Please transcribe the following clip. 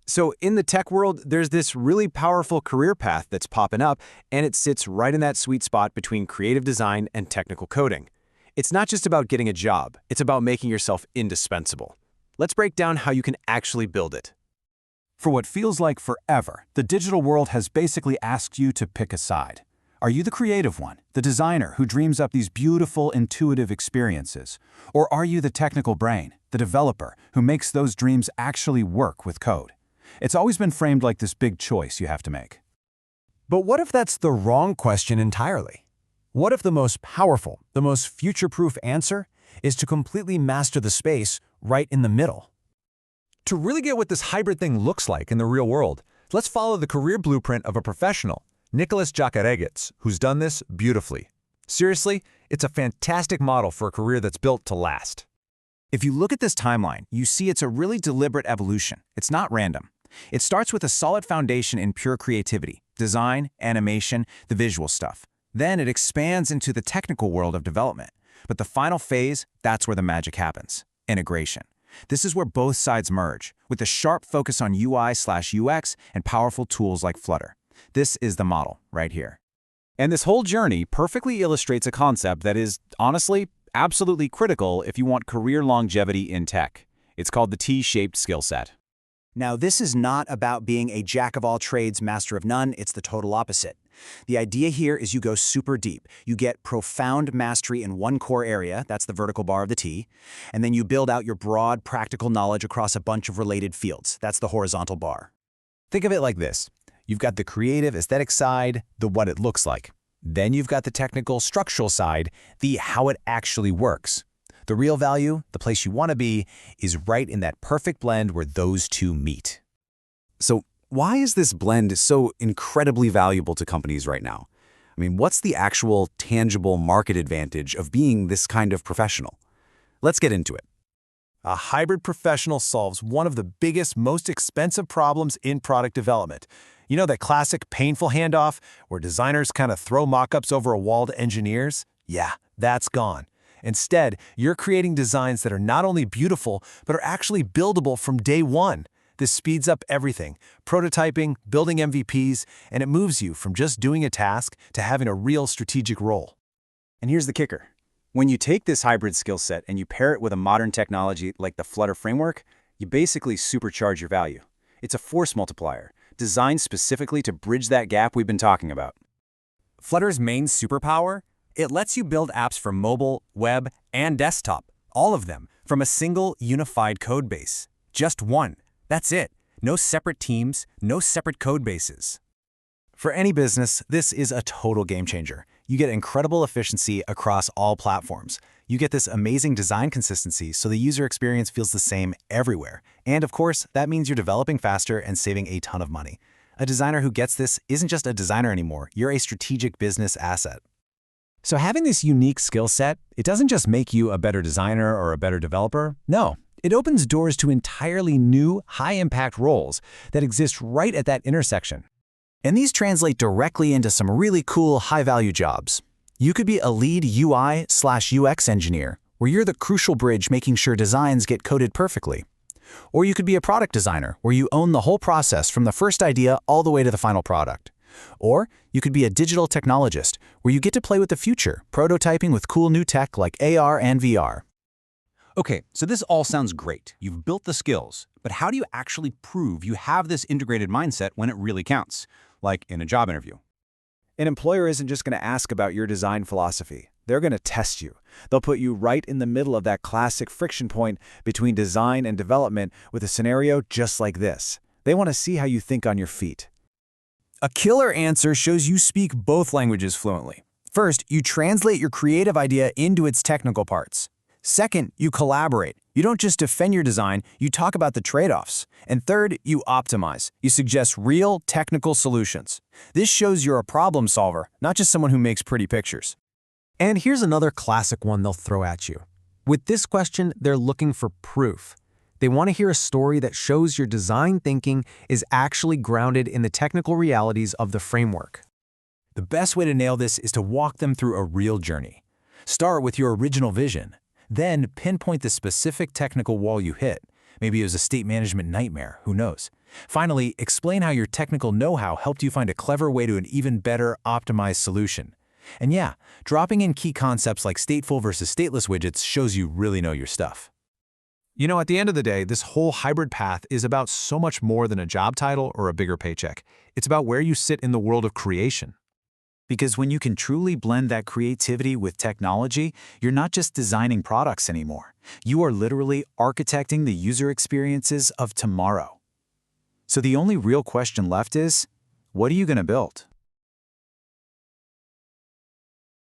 So in the tech world, there's this really powerful career path that's popping up, and it sits right in that sweet spot between creative design and technical coding. It's not just about getting a job, it's about making yourself indispensable. Let's break down how you can actually build it. For what feels like forever, the digital world has basically asked you to pick a side. Are you the creative one, the designer who dreams up these beautiful, intuitive experiences? Or are you the technical brain, the developer who makes those dreams actually work with code? It's always been framed like this big choice you have to make. But what if that's the wrong question entirely? What if the most powerful, the most future-proof answer is to completely master the space right in the middle? To really get what this hybrid thing looks like in the real world, let's follow the career blueprint of a professional, Nicholas Jacaregis, who's done this beautifully. Seriously, it's a fantastic model for a career that's built to last. If you look at this timeline, you see it's a really deliberate evolution. It's not random. It starts with a solid foundation in pure creativity, design, animation, the visual stuff. Then it expands into the technical world of development. But the final phase, that's where the magic happens: integration. This is where both sides merge, with a sharp focus on UI/UX and powerful tools like Flutter. This is the model right here. And this whole journey perfectly illustrates a concept that is, honestly, absolutely critical if you want career longevity in tech. It's called the T-shaped skill set. Now, this is not about being a jack of all trades, master of none. It's the total opposite. The idea here is you go super deep. You get profound mastery in one core area, that's the vertical bar of the T, and then you build out your broad practical knowledge across a bunch of related fields, that's the horizontal bar. Think of it like this. You've got the creative aesthetic side, the what it looks like. Then you've got the technical structural side, the how it actually works. The real value, the place you want to be, is right in that perfect blend where those two meet. So why is this blend so incredibly valuable to companies right now? I mean, what's the actual tangible market advantage of being this kind of professional? Let's get into it. A hybrid professional solves one of the biggest, most expensive problems in product development. You know that classic painful handoff where designers kind of throw mock-ups over a wall to engineers? Yeah, that's gone. Instead, you're creating designs that are not only beautiful, but are actually buildable from day one. This speeds up everything: prototyping, building MVPs, and it moves you from just doing a task to having a real strategic role. And here's the kicker. When you take this hybrid skill set and you pair it with a modern technology like the Flutter framework, you basically supercharge your value. It's a force multiplier, designed specifically to bridge that gap we've been talking about. Flutter's main superpower? It lets you build apps for mobile, web, and desktop, all of them from a single unified code base. Just one. That's it. No separate teams, no separate code bases. For any business, this is a total game changer. You get incredible efficiency across all platforms. You get this amazing design consistency so the user experience feels the same everywhere. And of course, that means you're developing faster and saving a ton of money. A designer who gets this isn't just a designer anymore. You're a strategic business asset. So having this unique skill set, it doesn't just make you a better designer or a better developer. No, it opens doors to entirely new, high-impact roles that exist right at that intersection. And these translate directly into some really cool, high-value jobs. You could be a lead UI/UX engineer, where you're the crucial bridge making sure designs get coded perfectly. Or you could be a product designer, where you own the whole process from the first idea all the way to the final product. Or you could be a digital technologist, where you get to play with the future, prototyping with cool new tech like AR and VR. Okay, so this all sounds great. You've built the skills, but how do you actually prove you have this integrated mindset when it really counts, like in a job interview? An employer isn't just going to ask about your design philosophy. They're going to test you. They'll put you right in the middle of that classic friction point between design and development with a scenario just like this. They want to see how you think on your feet. A killer answer shows you speak both languages fluently. First, you translate your creative idea into its technical parts. Second, you collaborate. You don't just defend your design, you talk about the trade-offs. And third, you optimize. You suggest real technical solutions. This shows you're a problem solver, not just someone who makes pretty pictures. And here's another classic one they'll throw at you. With this question, they're looking for proof. They want to hear a story that shows your design thinking is actually grounded in the technical realities of the framework. The best way to nail this is to walk them through a real journey. Start with your original vision. Then pinpoint the specific technical wall you hit. Maybe it was a state management nightmare, who knows? Finally, explain how your technical know-how helped you find a clever way to an even better, optimized solution. And yeah, dropping in key concepts like stateful versus stateless widgets shows you really know your stuff. You know, at the end of the day, this whole hybrid path is about so much more than a job title or a bigger paycheck. It's about where you sit in the world of creation. Because when you can truly blend that creativity with technology, you're not just designing products anymore. You are literally architecting the user experiences of tomorrow. So the only real question left is, what are you going to build?